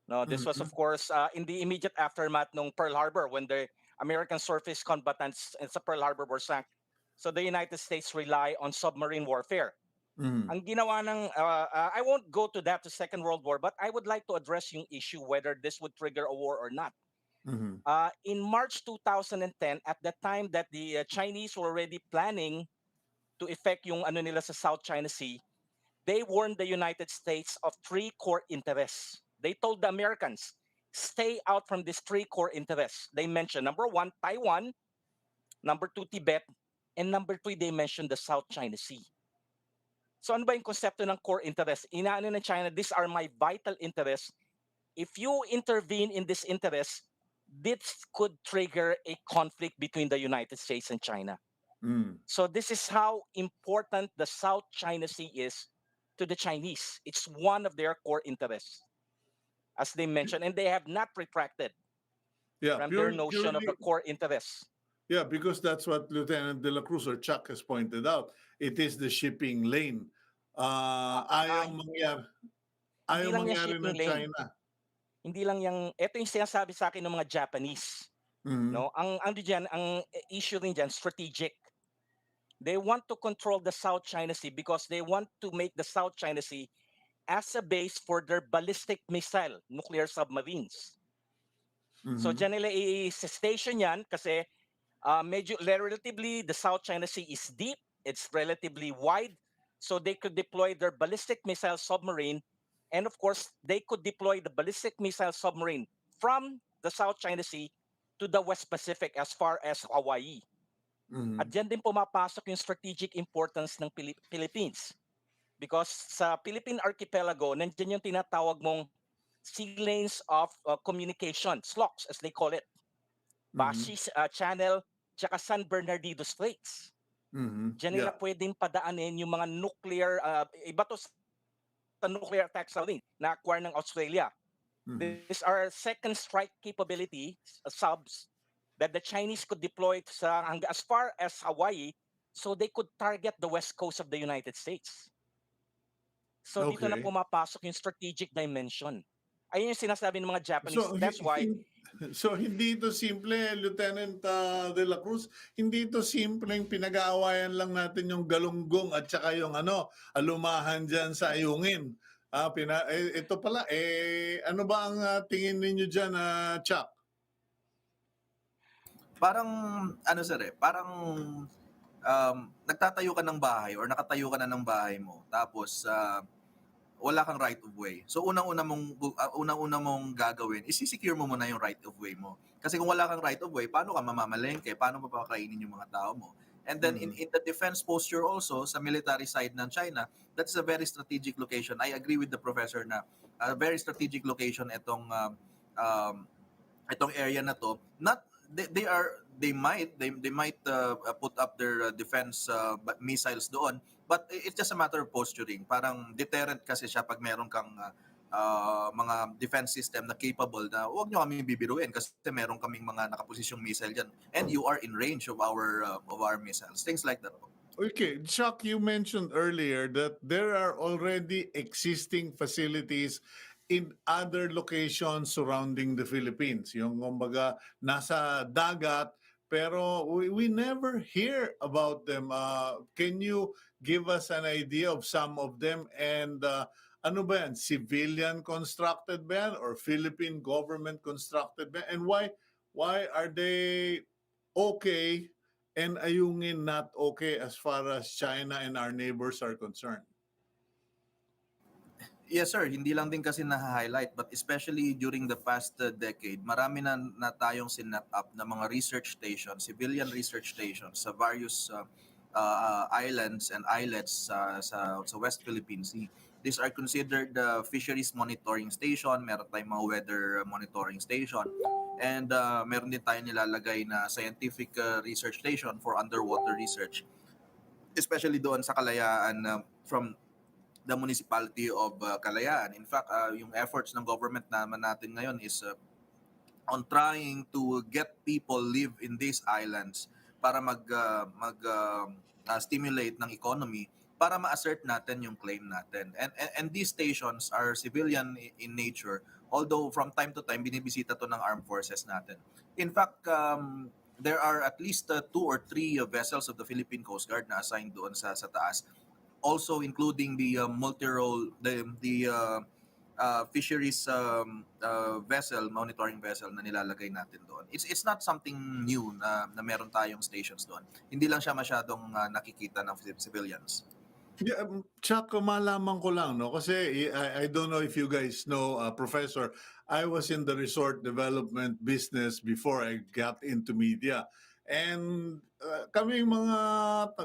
No, this was, of course, in the immediate aftermath ng Pearl Harbor when the American surface combatants in sa Pearl Harbor were sunk. So the United States rely on submarine warfare. Mhm. Ang ginawa ng, I won't go to that to Second World War, but I would like to address yung issue whether this would trigger a war or not. Mhm. In March 2010, at the time that the Chinese were already planning to effect yung ano nila sa South China Sea, they warned the United States of three core interests. They told the Americans, stay out from these three core interests. They mentioned number one, Taiwan, number two, Tibet, and number three, they mentioned the South China Sea. So ano ba yung konsepto ng core interest? Inaano ng China, these are my vital interests. If you intervene in this interest, this could trigger a conflict between the United States and China. Mm. So this is how important the South China Sea is to the Chinese. It's one of their core interests, as they mentioned, and they have not retracted Yeah, from their notion of the core interests. yeah, because that's what Lieutenant De La Cruz or Chuck has pointed out. It is the shipping lane. Ayaw mangyari, Hindi ayaw lang yung mangyari shipping ng lane. China. Hindi lang yung, ito yung sinasabi sa akin ng mga Japanese. Mhm. No, ang issue rin dyan, strategic. They want to control the South China Sea because they want to make the South China Sea as a base for their ballistic missile nuclear submarines. So Mhm. dyan nila i-station yan kasi medyo relatively the South China Sea is deep, it's relatively wide, so they could deploy their ballistic missile submarine, and of course they could deploy the ballistic missile submarine from the South China Sea to the West Pacific as far as Hawaii. Mhm. At dyan din pumapasok yung strategic importance ng Philippines. Because sa Philippine Archipelago, nandiyan yung tinatawag mong sea lanes of communication, SLOCs as they call it. Bashi Channel, tsaka San Bernardino Straits. Mhm. Diyan nila Yeah. pwedeng padaanin yung mga nuclear, iba to sa nuclear attack submarine na acquire ng Australia. Mhm. These are second strike capability subs that the Chinese could deploy sa as far as Hawaii so they could target the west coast of the United States. So dito na Okay. pumapasok yung strategic dimension. Ayun yung sinasabi ng mga Japanese. So, That's why so hindi ito simple, Lieutenant De La Cruz, hindi ito simpleng pinag-aawayan lang natin yung galunggong at saka yung alumahan dyan sa ayungin. Ito pala, ano ba ang tingin ninyo dyan, Chuck? Parang ano, sir, parang nagtatayo ka ng bahay or nakatayo ka na ng bahay mo tapos wala kang right of way. So unang-una mong gagawin is secure mo muna yung right of way mo. Kasi kung wala kang right of way, paano ka mamamalengke? Paano mo papakainin yung mga tao mo? And then in the defense posture also, sa military side ng China, that's a very strategic location. I agree with the professor na a very strategic location itong area na to. Not they might put up their defense missiles doon, but it's just a matter of posturing. Parang deterrent kasi siya pag meron kang mga defense system na capable na huwag nyo kami bibiruin kasi meron kaming mga nakaposisyong missile dyan and you are in range of our missiles, things like that. Okay, Chuck, you mentioned earlier that there are already existing facilities in other locations surrounding the Philippines. Yung kumbaga nasa dagat pero we never hear about them. Can you give us an idea of some of them and ano ba yan? Civilian constructed ba yan or Philippine government constructed ba yan? And why are they okay and ayungin not okay as far as China and our neighbors are concerned? Yes, sir. Hindi lang din kasi na-highlight, but especially during the past decade, marami na tayong sinet up na mga research stations, civilian research stations sa various islands and islets sa West Philippine Sea. These are considered fisheries monitoring station, meron tayong mga weather monitoring station, and meron din tayong nilalagay na scientific research station for underwater research, especially doon sa Kalayaan from the municipality of Kalayaan. In fact, yung efforts ng government naman natin ngayon is on trying to get people live in these islands para stimulate ng economy para ma-assert natin yung claim natin. And these stations are civilian in nature, although from time to time binibisita to ng armed forces natin. In fact, there are at least 2 or 3 vessels of the Philippine Coast Guard na assigned doon sa taas, also including the multi-role, the fisheries vessel, monitoring vessel na nilalagay natin doon. It's not something new na meron tayong stations doon. Hindi lang siya masyadong nakikita ng civilians. Yeah, Chuck, malaman ko lang, no? Kasi I don't know if you guys know, Professor, I was in the resort development business before I got into media. And kami mga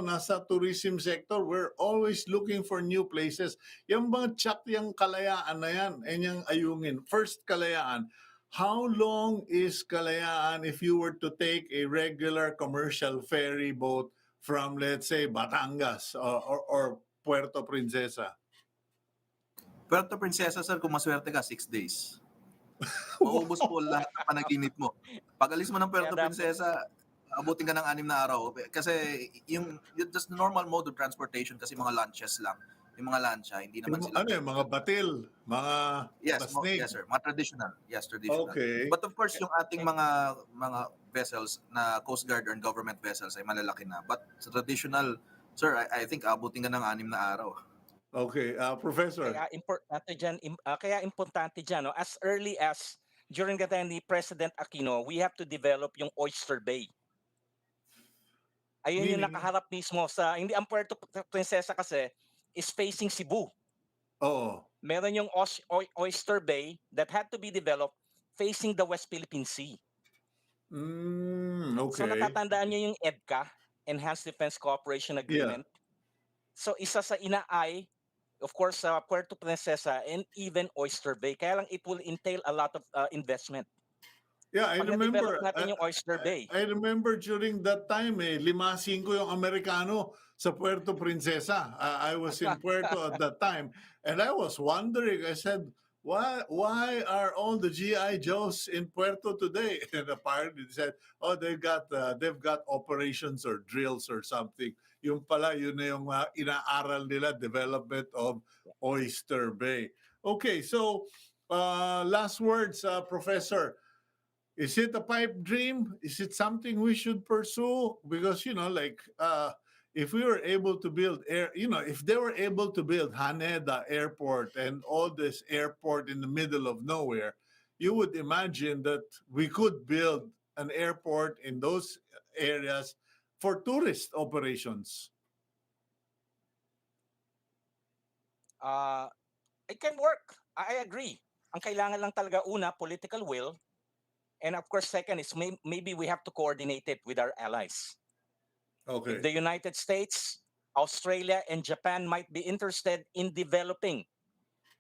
nasa tourism sector, we're always looking for new places. Yung mga Chuck, yung Kalayaan na yan, yung ayungin. First, Kalayaan. How long is Kalayaan if you were to take a regular commercial ferry boat from, let's say, Batangas or Puerto Princesa? Puerto Princesa, sir, kung maswerte ka, 6 days. Maubos po lahat ng panaginip mo. Pag alis mo ng Puerto Princesa, abutin ka ng 6 na araw. Kasi yung just normal mode of transportation kasi mga lunches lang. Yung mga lancha, hindi naman sila. Ano yung mga batil? Mga yes, sir. Mga traditional. Yes, traditional. Okay. But of course, yung ating mga vessels na Coast Guard or government vessels ay malalaki na. But sa traditional, sir, I think abutin ka ng 6 na araw. Okay, Professor. Kaya importante dyan, no? As early as during the time ni President Aquino, we have to develop yung Oyster Bay. Ayun yung nakaharap mismo sa, hindi ang Puerto Princesa kasi is facing Cebu. Oo. Meron yung Oyster Bay that had to be developed facing the West Philippine Sea. Okay. So natatandaan niyo yung EDCA, Enhanced Defense Cooperation Agreement. Yeah. So isa sa inaay, of course, Puerto Princesa and even Oyster Bay. Kaya lang it will entail a lot of investment. Yeah, I remember. Natin yung Oyster Bay. I remember during that time, 5-5 yung Amerikano sa Puerto Princesa. I was in Puerto at that time, and I was wondering. I said, why are all the GI Joes in Puerto today? And apparently they said, oh, they've got operations or drills or something. Yung pala, yun na yung inaaral nila, development of Oyster Bay. Okay, so last words, Professor. Is it a pipe dream? Is it something we should pursue? Because, if we were able to build if they were able to build Haneda Airport and all this airport in the middle of nowhere, you would imagine that we could build an airport in those areas for tourist operations. It can work. I agree. Ang kailangan lang talaga una, political will. And of course, second is maybe we have to coordinate it with our allies. Okay. If the United States, Australia, and Japan might be interested in developing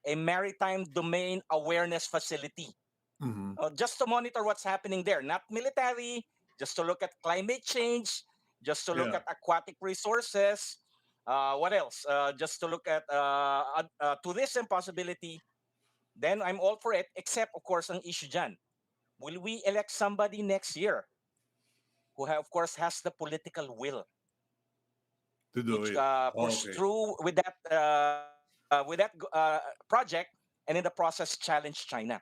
a maritime domain awareness facility, Mhm. just to monitor what's happening there, not military, just to look at climate change, just to look Yeah. at aquatic resources. What else? Just to look at tourism possibility. Then I'm all for it, except, of course, ang issue dyan. Will we elect somebody next year who, of course, has the political will To do to it. push Okay. through with that project, and in the process challenge China?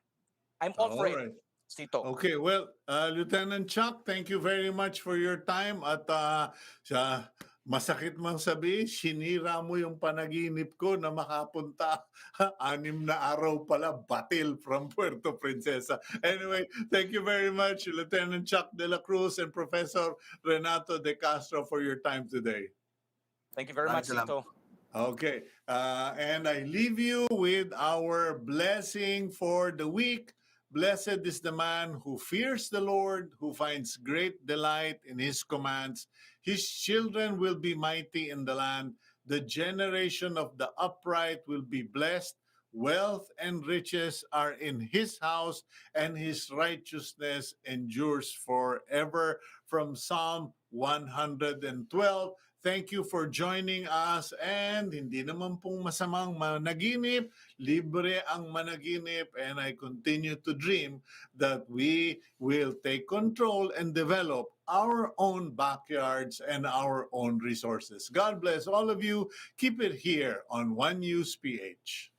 I'm all for All it, right. Sito. Okay, well, Lieutenant Chuck, thank you very much for your time at masakit mang sabi, sinira mo yung panaginip ko na makapunta 6 na araw pala batil from Puerto Princesa. Anyway, thank you very much, Lieutenant Chuck de la Cruz and Professor Renato de Castro for your time today. Thank you very Maraming much, salamat. Sito. Okay, and I leave you with our blessing for the week. Blessed is the man who fears the Lord, who finds great delight in his commands. His children will be mighty in the land. The generation of the upright will be blessed. Wealth and riches are in his house, and his righteousness endures forever. From Psalm 112. Thank you for joining us, and hindi naman pong masamang managinip, libre ang managinip, and I continue to dream that we will take control and develop our own backyards and our own resources. God bless all of you. Keep it here on One News PH.